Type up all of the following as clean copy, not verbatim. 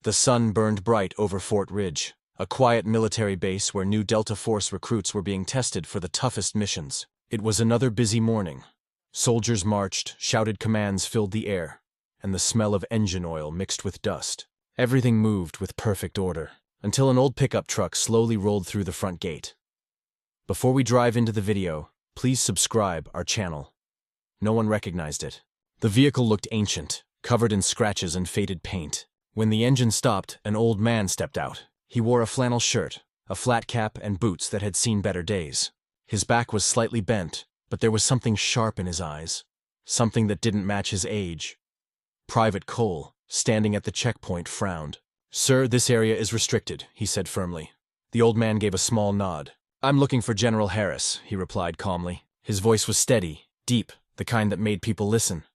The sun burned bright over Fort Ridge, a quiet military base where new Delta Force recruits were being tested for the toughest missions. It was another busy morning. Soldiers marched, shouted commands filled the air, and the smell of engine oil mixed with dust. Everything moved with perfect order, until an old pickup truck slowly rolled through the front gate. Before we drive into the video, please subscribe our channel. No one recognized it. The vehicle looked ancient, covered in scratches and faded paint. When the engine stopped, an old man stepped out. He wore a flannel shirt, a flat cap, and boots that had seen better days. His back was slightly bent, but there was something sharp in his eyes, something that didn't match his age. Private Cole, standing at the checkpoint, frowned. "Sir, this area is restricted," he said firmly. The old man gave a small nod. "I'm looking for General Harris," he replied calmly. His voice was steady, deep, the kind that made people listen.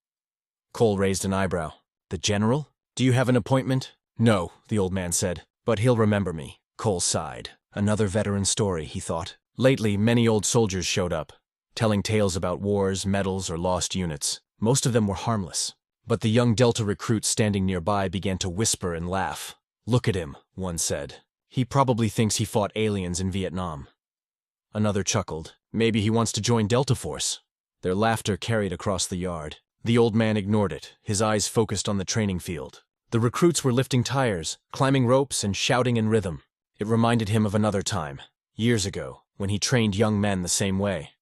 Cole raised an eyebrow. "The general? Do you have an appointment?" "No," the old man said, "but he'll remember me." Cole sighed. Another veteran story, he thought. Lately, many old soldiers showed up, telling tales about wars, medals, or lost units. Most of them were harmless. But the young Delta recruits standing nearby began to whisper and laugh. "Look at him," one said. "He probably thinks he fought aliens in Vietnam." Another chuckled. "Maybe he wants to join Delta Force." Their laughter carried across the yard. The old man ignored it, his eyes focused on the training field. The recruits were lifting tires, climbing ropes, and shouting in rhythm. It reminded him of another time, years ago, when he trained young men the same way.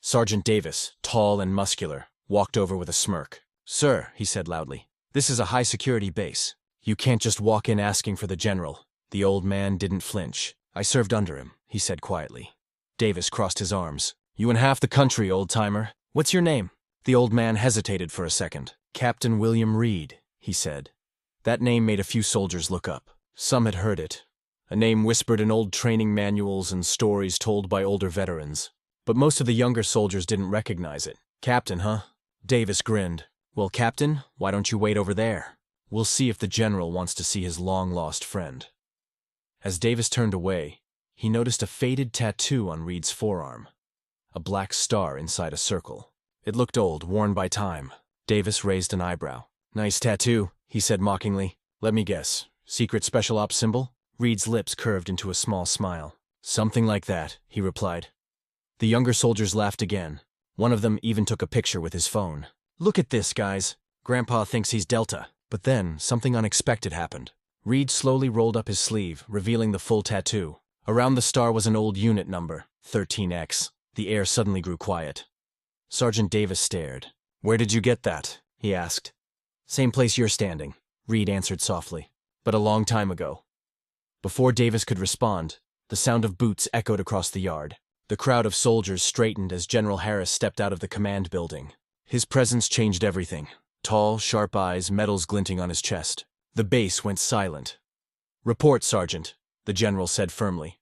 Sergeant Davis, tall and muscular, walked over with a smirk. "Sir," he said loudly, "this is a high-security base. You can't just walk in asking for the general." The old man didn't flinch. "I served under him," he said quietly. Davis crossed his arms. "You and half the country, old-timer. What's your name?" The old man hesitated for a second. "Captain William Reed," he said. That name made a few soldiers look up. Some had heard it, a name whispered in old training manuals and stories told by older veterans. But most of the younger soldiers didn't recognize it. "Captain, huh?" Davis grinned. "Well, Captain, why don't you wait over there? We'll see if the general wants to see his long-lost friend." As Davis turned away, he noticed a faded tattoo on Reed's forearm, a black star inside a circle. It looked old, worn by time. Davis raised an eyebrow. "Nice tattoo," he said mockingly. "Let me guess, secret special ops symbol?" Reed's lips curved into a small smile. "Something like that," he replied. The younger soldiers laughed again. One of them even took a picture with his phone. "Look at this, guys. Grandpa thinks he's Delta." But then, something unexpected happened. Reed slowly rolled up his sleeve, revealing the full tattoo. Around the star was an old unit number, 13X. The air suddenly grew quiet. Sergeant Davis stared. "Where did you get that?" he asked. "Same place you're standing," Reed answered softly. "But a long time ago." Before Davis could respond, the sound of boots echoed across the yard. The crowd of soldiers straightened as General Harris stepped out of the command building. His presence changed everything. Tall, sharp eyes, medals glinting on his chest. The base went silent. "Report, Sergeant," the general said firmly.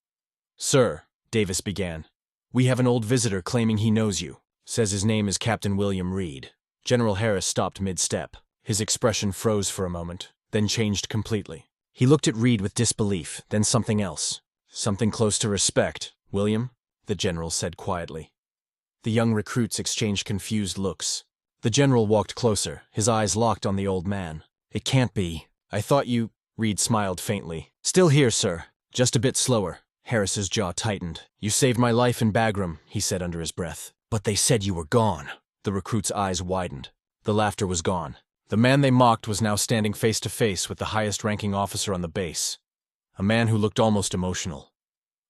"Sir," Davis began, "we have an old visitor claiming he knows you. Says his name is Captain William Reed." General Harris stopped mid-step. His expression froze for a moment, then changed completely. He looked at Reed with disbelief, then something else. "Something close to respect, William," the general said quietly. The young recruits exchanged confused looks. The general walked closer, his eyes locked on the old man. "It can't be. I thought you—" Reed smiled faintly. "Still here, sir. Just a bit slower." Harris's jaw tightened. "You saved my life in Bagram," he said under his breath. "But they said you were gone." The recruit's eyes widened. The laughter was gone. The man they mocked was now standing face to face with the highest-ranking officer on the base, a man who looked almost emotional.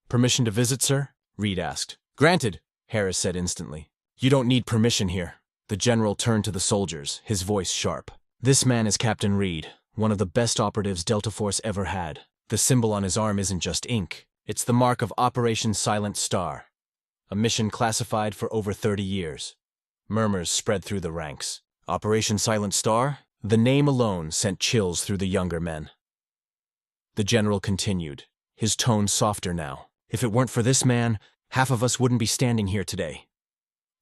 "Permission to visit, sir?" Reed asked. "Granted," Harris said instantly. "You don't need permission here." The general turned to the soldiers, his voice sharp. "This man is Captain Reed, one of the best operatives Delta Force ever had. The symbol on his arm isn't just ink. It's the mark of Operation Silent Star, a mission classified for over 30 years. Murmurs spread through the ranks. Operation Silent Star? The name alone sent chills through the younger men. The general continued, his tone softer now. "If it weren't for this man, half of us wouldn't be standing here today."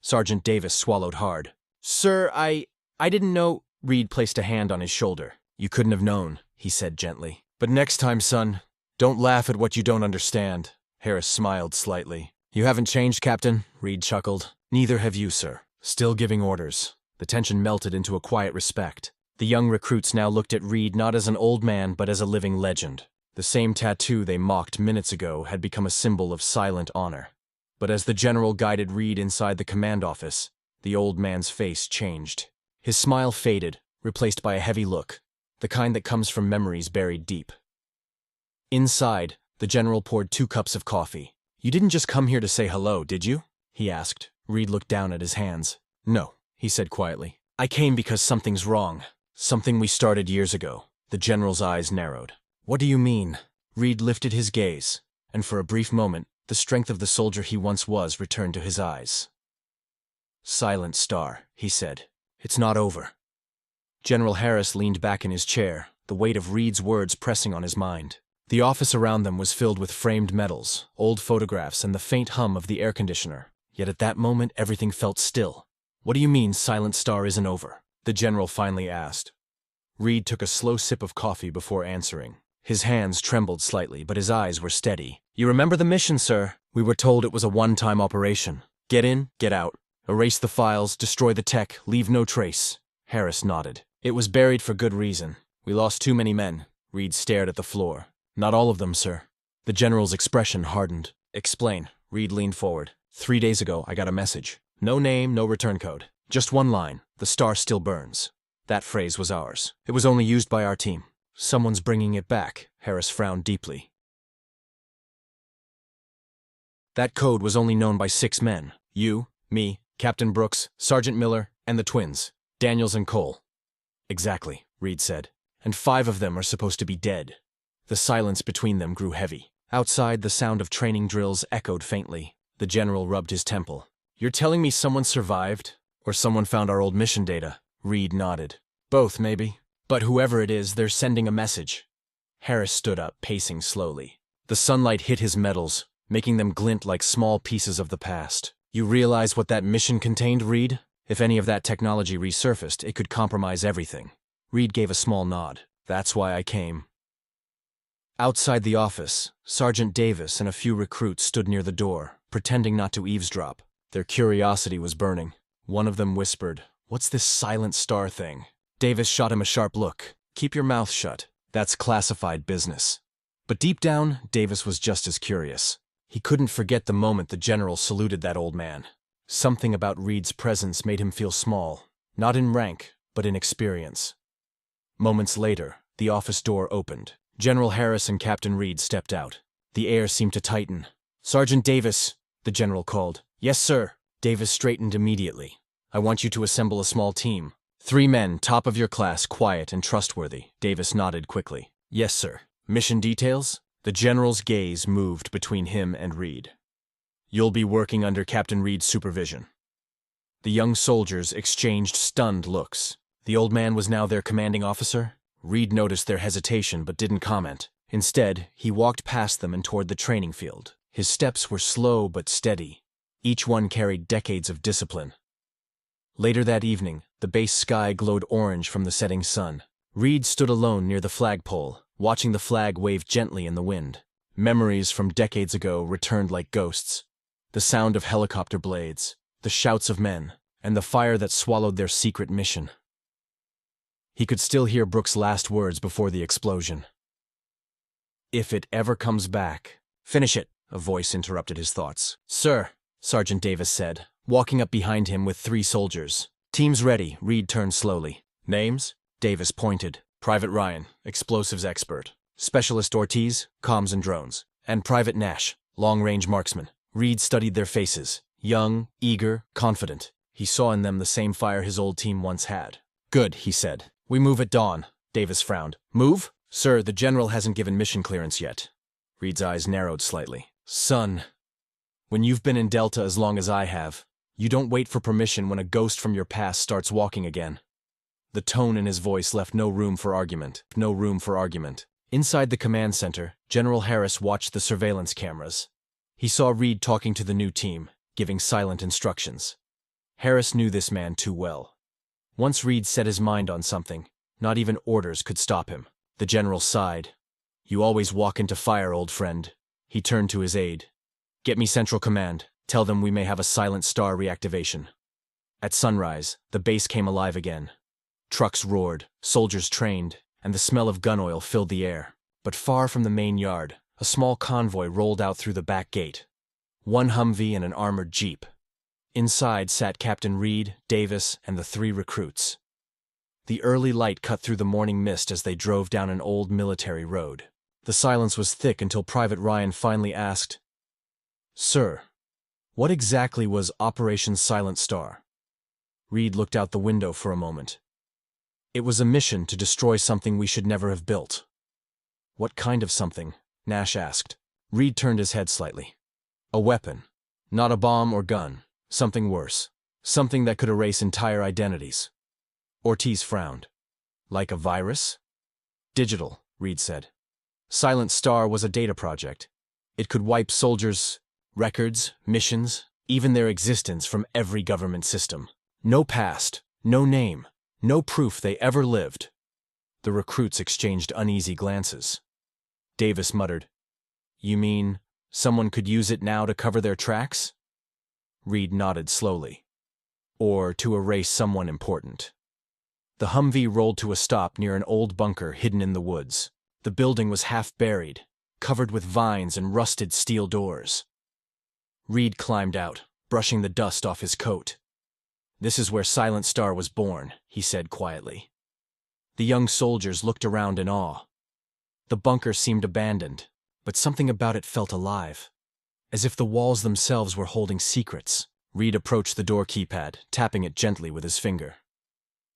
Sergeant Davis swallowed hard. "Sir, I didn't know—" Reed placed a hand on his shoulder. "You couldn't have known," he said gently. "But next time, son, don't laugh at what you don't understand." Harris smiled slightly. "You haven't changed, Captain," Reed chuckled. "Neither have you, sir. Still giving orders." The tension melted into a quiet respect. The young recruits now looked at Reed not as an old man but as a living legend. The same tattoo they mocked minutes ago had become a symbol of silent honor. But as the general guided Reed inside the command office, the old man's face changed. His smile faded, replaced by a heavy look, the kind that comes from memories buried deep. Inside, the general poured 2 cups of coffee. "You didn't just come here to say hello, did you?" he asked. Reed looked down at his hands. "No," he said quietly. "I came because something's wrong. Something we started years ago." The general's eyes narrowed. "What do you mean?" Reed lifted his gaze, and for a brief moment, the strength of the soldier he once was returned to his eyes. "Silent Star," he said. "It's not over." General Harris leaned back in his chair, the weight of Reed's words pressing on his mind. The office around them was filled with framed medals, old photographs, and the faint hum of the air conditioner. Yet at that moment, everything felt still. "What do you mean, Silent Star isn't over?" the general finally asked. Reed took a slow sip of coffee before answering. His hands trembled slightly, but his eyes were steady. "You remember the mission, sir? We were told it was a one-time operation. Get in, get out. Erase the files, destroy the tech, leave no trace." Harris nodded. "It was buried for good reason. We lost too many men." Reed stared at the floor. "Not all of them, sir." The general's expression hardened. "Explain." Reed leaned forward. 3 days ago, I got a message. No name, no return code. Just one line. "The star still burns." That phrase was ours. It was only used by our team. "Someone's bringing it back." Harris frowned deeply. "That code was only known by 6 men. You, me, Captain Brooks, Sergeant Miller, and the twins, Daniels and Cole." "Exactly," Reed said. "And 5 of them are supposed to be dead." The silence between them grew heavy. Outside, the sound of training drills echoed faintly. The general rubbed his temple. "You're telling me someone survived? Or someone found our old mission data?" Reed nodded. "Both, maybe. But whoever it is, they're sending a message." Harris stood up, pacing slowly. The sunlight hit his medals, making them glint like small pieces of the past. "You realize what that mission contained, Reed? If any of that technology resurfaced, it could compromise everything." Reed gave a small nod. "That's why I came." Outside the office, Sergeant Davis and a few recruits stood near the door, pretending not to eavesdrop. Their curiosity was burning. One of them whispered, "What's this Silent Star thing?" Davis shot him a sharp look. "Keep your mouth shut. That's classified business." But deep down, Davis was just as curious. He couldn't forget the moment the general saluted that old man. Something about Reed's presence made him feel small, not in rank, but in experience. Moments later, the office door opened. General Harris and Captain Reed stepped out. The air seemed to tighten. "Sergeant Davis," the general called. "Yes, sir." Davis straightened immediately. "I want you to assemble a small team. 3 men, top of your class, quiet and trustworthy." Davis nodded quickly. "Yes, sir." "Mission details?" The general's gaze moved between him and Reed. "You'll be working under Captain Reed's supervision." The young soldiers exchanged stunned looks. The old man was now their commanding officer? Reed noticed their hesitation but didn't comment. Instead, he walked past them and toward the training field. His steps were slow but steady. Each one carried decades of discipline. Later that evening, the base sky glowed orange from the setting sun. Reed stood alone near the flagpole, watching the flag wave gently in the wind. Memories from decades ago returned like ghosts. The sound of helicopter blades, the shouts of men, and the fire that swallowed their secret mission. He could still hear Brooks' last words before the explosion. "If it ever comes back." "Finish it," a voice interrupted his thoughts. "Sir," Sergeant Davis said, walking up behind him with 3 soldiers. "Team's ready." Reed turned slowly. "Names?" Davis pointed. "Private Ryan, explosives expert. Specialist Ortiz, comms and drones. And Private Nash, long-range marksman." Reed studied their faces. Young, eager, confident. He saw in them the same fire his old team once had. "Good," he said. "We move at dawn." Davis frowned. "Move?" "Sir, the general hasn't given mission clearance yet." Reed's eyes narrowed slightly. "Son, when you've been in Delta as long as I have, you don't wait for permission when a ghost from your past starts walking again." The tone in his voice left no room for argument. No room for argument. Inside the command center, General Harris watched the surveillance cameras. He saw Reed talking to the new team, giving silent instructions. Harris knew this man too well. Once Reed set his mind on something, not even orders could stop him. The general sighed. "You always walk into fire, old friend." He turned to his aide. "Get me Central Command. Tell them we may have a Silent Star reactivation." At sunrise, the base came alive again. Trucks roared, soldiers trained, and the smell of gun oil filled the air. But far from the main yard, a small convoy rolled out through the back gate. One Humvee and an armored jeep. Inside sat Captain Reed, Davis, and the 3 recruits. The early light cut through the morning mist as they drove down an old military road. The silence was thick until Private Ryan finally asked, "Sir, what exactly was Operation Silent Star?" Reed looked out the window for a moment. "It was a mission to destroy something we should never have built." "What kind of something?" Nash asked. Reed turned his head slightly. "A weapon. Not a bomb or gun. Something worse. Something that could erase entire identities." Ortiz frowned. "Like a virus?" "Digital," Reed said. "Silent Star was a data project. It could wipe soldiers' records, missions, even their existence from every government system. No past, no name, no proof they ever lived." The recruits exchanged uneasy glances. Davis muttered, "You mean someone could use it now to cover their tracks?" Reed nodded slowly. "Or to erase someone important." The Humvee rolled to a stop near an old bunker hidden in the woods. The building was half buried, covered with vines and rusted steel doors. Reed climbed out, brushing the dust off his coat. "This is where Silent Star was born," he said quietly. The young soldiers looked around in awe. The bunker seemed abandoned, but something about it felt alive, as if the walls themselves were holding secrets. Reed approached the door keypad, tapping it gently with his finger.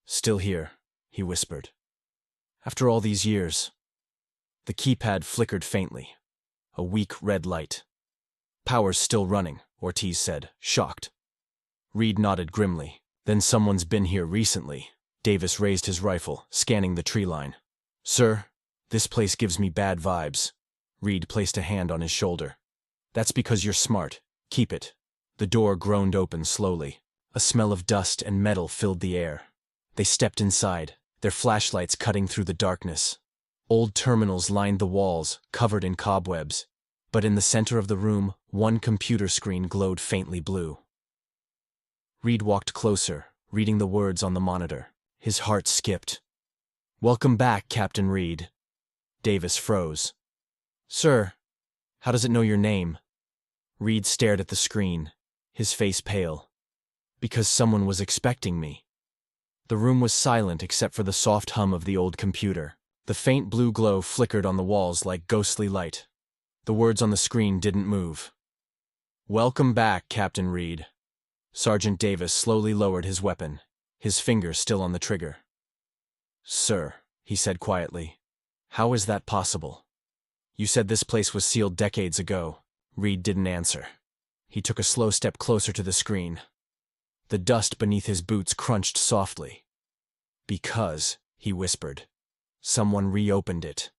"Still here," he whispered. "After all these years." The keypad flickered faintly, a weak red light. "Power's still running," Ortiz said, shocked. Reed nodded grimly. "Then someone's been here recently." Davis raised his rifle, scanning the tree line. "Sir, this place gives me bad vibes." Reed placed a hand on his shoulder. "That's because you're smart. Keep it." The door groaned open slowly. A smell of dust and metal filled the air. They stepped inside, their flashlights cutting through the darkness. Old terminals lined the walls, covered in cobwebs. But in the center of the room, one computer screen glowed faintly blue. Reed walked closer, reading the words on the monitor. His heart skipped. "Welcome back, Captain Reed." Davis froze. "Sir, how does it know your name?" Reed stared at the screen, his face pale. "Because someone was expecting me." The room was silent except for the soft hum of the old computer. The faint blue glow flickered on the walls like ghostly light. The words on the screen didn't move. "Welcome back, Captain Reed." Sergeant Davis slowly lowered his weapon, his finger still on the trigger. "Sir," he said quietly, "how is that possible? You said this place was sealed decades ago." Reed didn't answer. He took a slow step closer to the screen. The dust beneath his boots crunched softly. "Because," he whispered, "someone reopened it."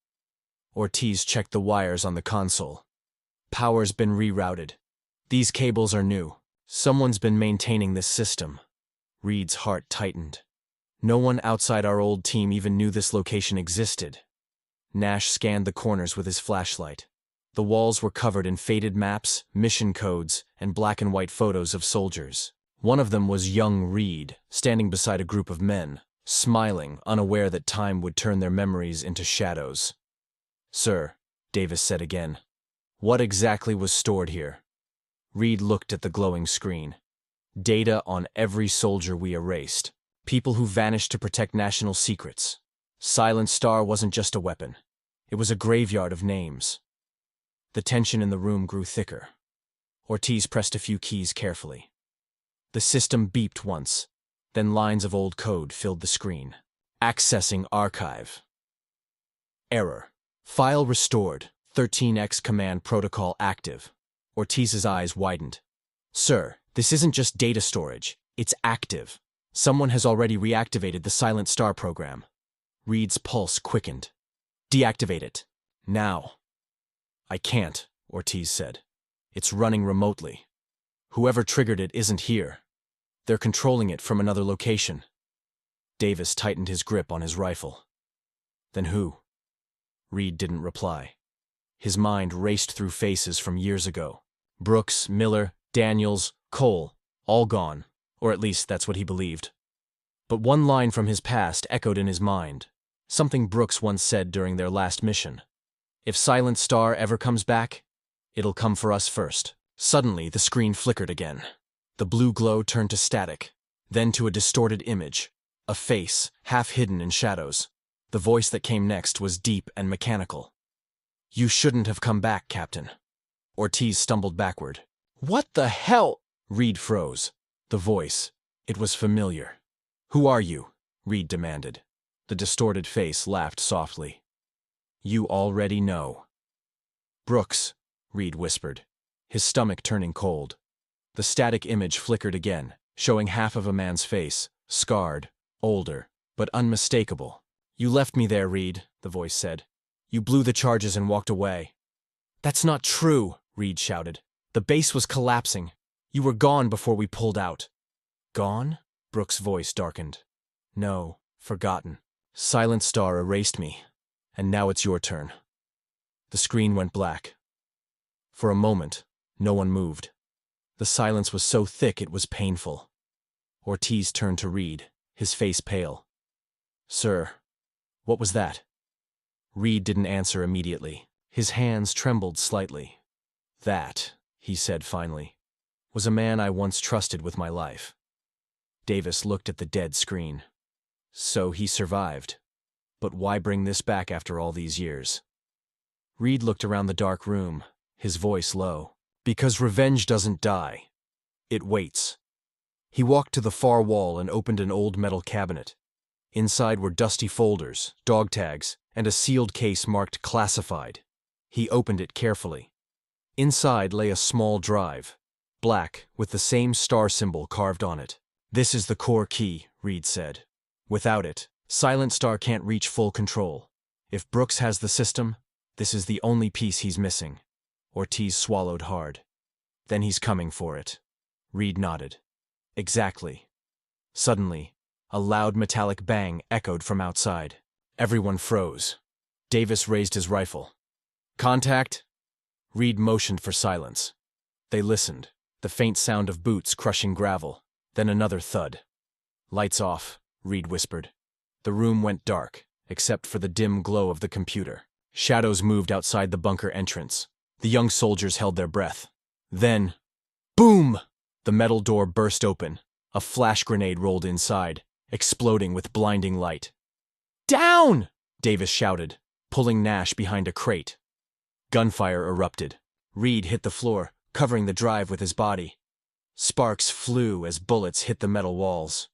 Ortiz checked the wires on the console. "Power's been rerouted. These cables are new. Someone's been maintaining this system." Reed's heart tightened. No one outside our old team even knew this location existed. Nash scanned the corners with his flashlight. The walls were covered in faded maps, mission codes, and black and white photos of soldiers. One of them was young Reed, standing beside a group of men, smiling, unaware that time would turn their memories into shadows. "Sir," Davis said again, "what exactly was stored here?" Reed looked at the glowing screen. "Data on every soldier we erased. People who vanished to protect national secrets. Silent Star wasn't just a weapon. It was a graveyard of names." The tension in the room grew thicker. Ortiz pressed a few keys carefully. The system beeped once, then lines of old code filled the screen. "Accessing archive." Error. "File restored. 13X command protocol active." Ortiz's eyes widened. "Sir, this isn't just data storage. It's active. Someone has already reactivated the Silent Star program." Reed's pulse quickened. "Deactivate it. Now." "I can't," Ortiz said. "It's running remotely. Whoever triggered it isn't here. They're controlling it from another location." Davis tightened his grip on his rifle. "Then who?" Reed didn't reply. His mind raced through faces from years ago. Brooks, Miller, Daniels, Cole, all gone, or at least that's what he believed. But one line from his past echoed in his mind, something Brooks once said during their last mission. If Silent Star ever comes back, it'll come for us first. Suddenly, the screen flickered again. The blue glow turned to static, then to a distorted image, a face, half hidden in shadows. The voice that came next was deep and mechanical. "You shouldn't have come back, Captain." Ortiz stumbled backward. "What the hell?" Reed froze. The voice, it was familiar. "Who are you?" Reed demanded. The distorted face laughed softly. "You already know." "Brooks," Reed whispered, his stomach turning cold. The static image flickered again, showing half of a man's face, scarred, older, but unmistakable. "You left me there, Reed," the voice said. "You blew the charges and walked away." "That's not true," Reed shouted. "The base was collapsing. You were gone before we pulled out." "Gone?" Brooks' voice darkened. "No, forgotten. Silent Star erased me, and now it's your turn." The screen went black. For a moment, no one moved. The silence was so thick it was painful. Ortiz turned to Reed, his face pale. "Sir, what was that?" Reed didn't answer immediately. His hands trembled slightly. "That," he said finally, "was a man I once trusted with my life." Davis looked at the dead screen. So he survived. But why bring this back after all these years? Reed looked around the dark room, his voice low. "Because revenge doesn't die. It waits." He walked to the far wall and opened an old metal cabinet. Inside were dusty folders, dog tags, and a sealed case marked classified. He opened it carefully. Inside lay a small drive, black, with the same star symbol carved on it. "This is the core key," Reed said. "Without it, Silent Star can't reach full control. If Brooks has the system, this is the only piece he's missing." Ortiz swallowed hard. "Then he's coming for it." Reed nodded. "Exactly." Suddenly, a loud metallic bang echoed from outside. Everyone froze. Davis raised his rifle. "Contact?" Reed motioned for silence. They listened, the faint sound of boots crushing gravel, then another thud. "Lights off," Reed whispered. The room went dark, except for the dim glow of the computer. Shadows moved outside the bunker entrance. The young soldiers held their breath. Then, boom! The metal door burst open. A flash grenade rolled inside, exploding with blinding light. "Down!" Davis shouted, pulling Nash behind a crate. Gunfire erupted. Reed hit the floor, covering the drive with his body. Sparks flew as bullets hit the metal walls.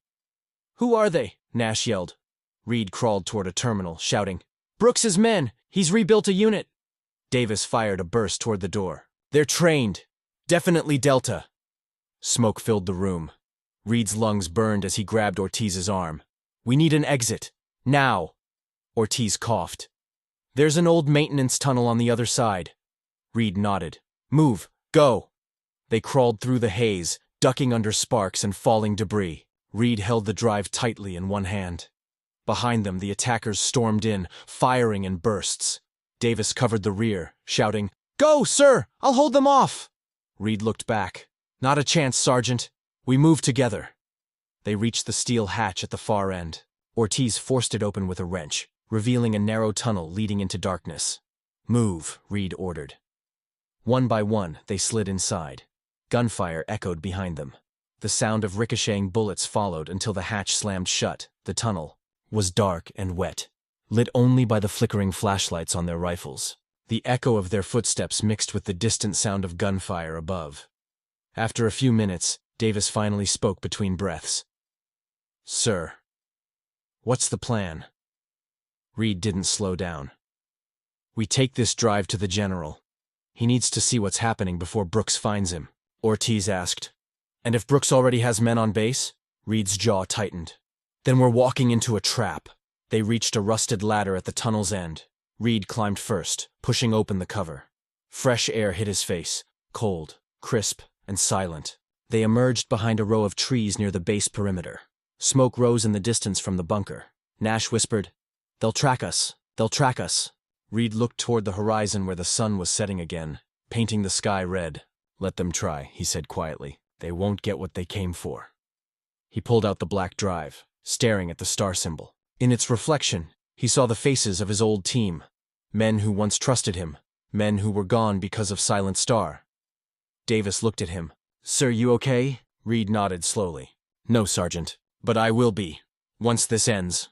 "Who are they?" Nash yelled. Reed crawled toward a terminal, shouting, "Brooks's men! He's rebuilt a unit!" Davis fired a burst toward the door. "They're trained. Definitely Delta." Smoke filled the room. Reed's lungs burned as he grabbed Ortiz's arm. "We need an exit. Now." Ortiz coughed. "There's an old maintenance tunnel on the other side." Reed nodded. "Move. Go." They crawled through the haze, ducking under sparks and falling debris. Reed held the drive tightly in one hand. Behind them, the attackers stormed in, firing in bursts. Davis covered the rear, shouting, "Go, sir! I'll hold them off!" Reed looked back. "Not a chance, Sergeant. We move together." They reached the steel hatch at the far end. Ortiz forced it open with a wrench, revealing a narrow tunnel leading into darkness. "Move," Reed ordered. One by one, they slid inside. Gunfire echoed behind them. The sound of ricocheting bullets followed until the hatch slammed shut. The tunnel was dark and wet, lit only by the flickering flashlights on their rifles. The echo of their footsteps mixed with the distant sound of gunfire above. After a few minutes, Davis finally spoke between breaths. "Sir, what's the plan?" Reed didn't slow down. "We take this drive to the general. He needs to see what's happening before Brooks finds him." Ortiz asked. "And if Brooks already has men on base?" Reed's jaw tightened. "Then we're walking into a trap." They reached a rusted ladder at the tunnel's end. Reed climbed first, pushing open the cover. Fresh air hit his face, cold, crisp, and silent. They emerged behind a row of trees near the base perimeter. Smoke rose in the distance from the bunker. Nash whispered, "They'll track us. They'll track us." Reed looked toward the horizon where the sun was setting again, painting the sky red. "Let them try," he said quietly. "They won't get what they came for." He pulled out the black drive, staring at the star symbol. In its reflection, he saw the faces of his old team, men who once trusted him, men who were gone because of Silent Star. Davis looked at him. "Sir, you okay?" Reed nodded slowly. "No, Sergeant, but I will be, once this ends."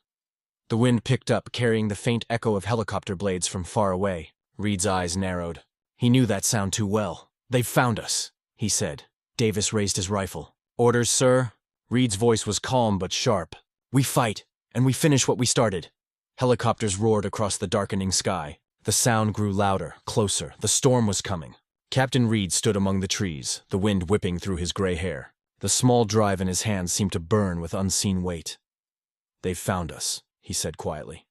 The wind picked up, carrying the faint echo of helicopter blades from far away. Reed's eyes narrowed. He knew that sound too well. "They've found us," he said. Davis raised his rifle. "Orders, sir?" Reed's voice was calm but sharp. "We fight, and we finish what we started." Helicopters roared across the darkening sky. The sound grew louder, closer. The storm was coming. Captain Reed stood among the trees, the wind whipping through his gray hair. The small drive in his hand seemed to burn with unseen weight. "They've found us," he said quietly.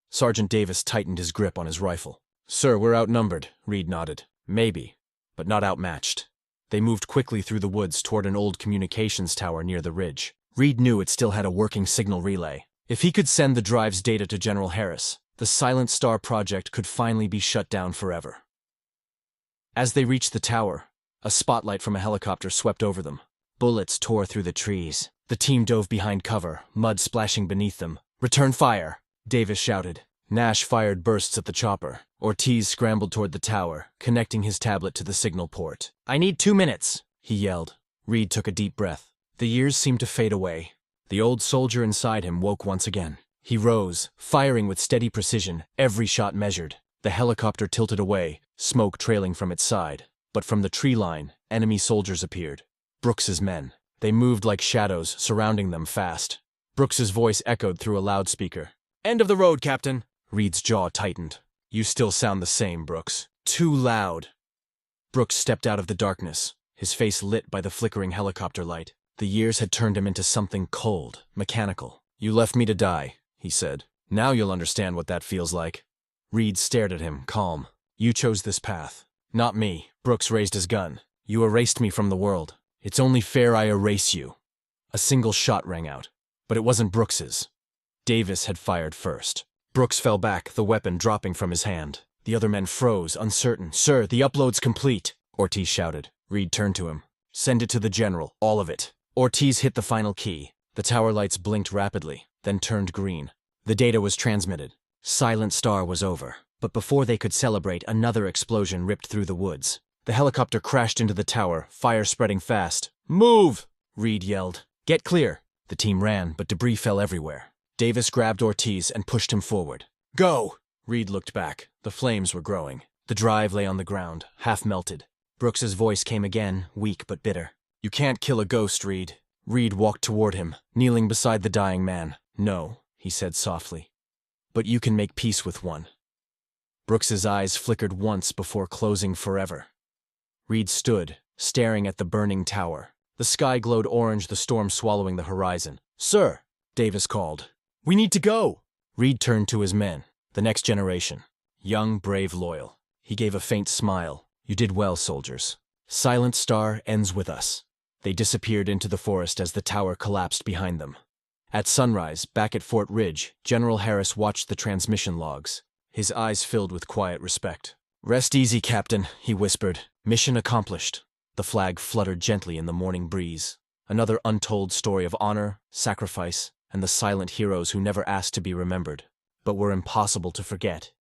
Sergeant Davis tightened his grip on his rifle. "Sir, we're outnumbered," Reed nodded. "Maybe, but not outmatched." They moved quickly through the woods toward an old communications tower near the ridge. Reed knew it still had a working signal relay. If he could send the drive's data to General Harris, the Silent Star project could finally be shut down forever. As they reached the tower, a spotlight from a helicopter swept over them. Bullets tore through the trees. The team dove behind cover, mud splashing beneath them. "Return fire!" Davis shouted. Nash fired bursts at the chopper. Ortiz scrambled toward the tower, connecting his tablet to the signal port. "I need 2 minutes," he yelled. Reed took a deep breath. The years seemed to fade away. The old soldier inside him woke once again. He rose, firing with steady precision, every shot measured. The helicopter tilted away, smoke trailing from its side. But from the tree line, enemy soldiers appeared. Brooks's men. They moved like shadows, surrounding them fast. Brooks's voice echoed through a loudspeaker. "End of the road, Captain." Reed's jaw tightened. "You still sound the same, Brooks. Too loud." Brooks stepped out of the darkness, his face lit by the flickering helicopter light. The years had turned him into something cold, mechanical. "You left me to die," he said. "Now you'll understand what that feels like." Reed stared at him, calm. "You chose this path. Not me." Brooks raised his gun. "You erased me from the world. It's only fair I erase you." A single shot rang out, but it wasn't Brooks's. Davis had fired first. Brooks fell back, the weapon dropping from his hand. The other men froze, uncertain. "Sir, the upload's complete," Ortiz shouted. Reed turned to him. "Send it to the general, all of it." Ortiz hit the final key. The tower lights blinked rapidly, then turned green. The data was transmitted. Silent Star was over. But before they could celebrate, another explosion ripped through the woods. The helicopter crashed into the tower, fire spreading fast. "Move!" Reed yelled. "Get clear!" The team ran, but debris fell everywhere. Davis grabbed Ortiz and pushed him forward. "Go!" Reed looked back. The flames were growing. The drive lay on the ground, half melted. Brooks's voice came again, weak but bitter. "You can't kill a ghost, Reed." Reed walked toward him, kneeling beside the dying man. "No," he said softly. "But you can make peace with one." Brooks's eyes flickered once before closing forever. Reed stood, staring at the burning tower. The sky glowed orange, the storm swallowing the horizon. "Sir," Davis called. "We need to go." Reed turned to his men, the next generation. Young, brave, loyal. He gave a faint smile. "You did well, soldiers. Silent Star ends with us." They disappeared into the forest as the tower collapsed behind them. At sunrise, back at Fort Ridge, General Harris watched the transmission logs. His eyes filled with quiet respect. "Rest easy, Captain," he whispered. "Mission accomplished." The flag fluttered gently in the morning breeze. Another untold story of honor, sacrifice, and the silent heroes who never asked to be remembered, but were impossible to forget.